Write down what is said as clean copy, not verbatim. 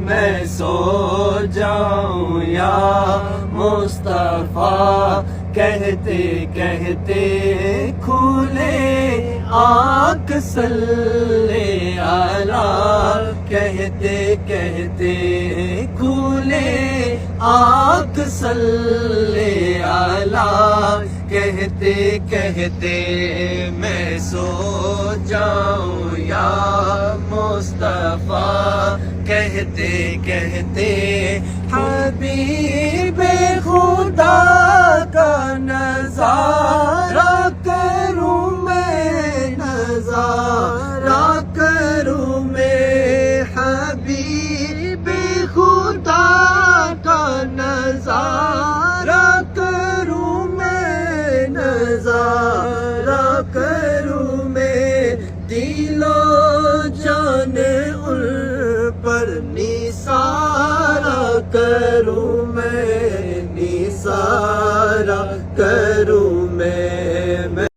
میں سو جاؤں یا مصطفیٰ، کہتے کہتے کھولے آنکھ صلی علی، کہتے کہتے کھولے آنکھ صلی علی، کہتے کہتے میں سو جاؤں یا مصطفیٰ، کہتے کہتے حبیب خدا کا نظارہ کروں میں، نظارہ کروں میں، حبیب خدا کا نظارہ کروں میں، نظارہ کروں میں، دل و جان ان پر نثارہ کروں میں، نثارہ کروں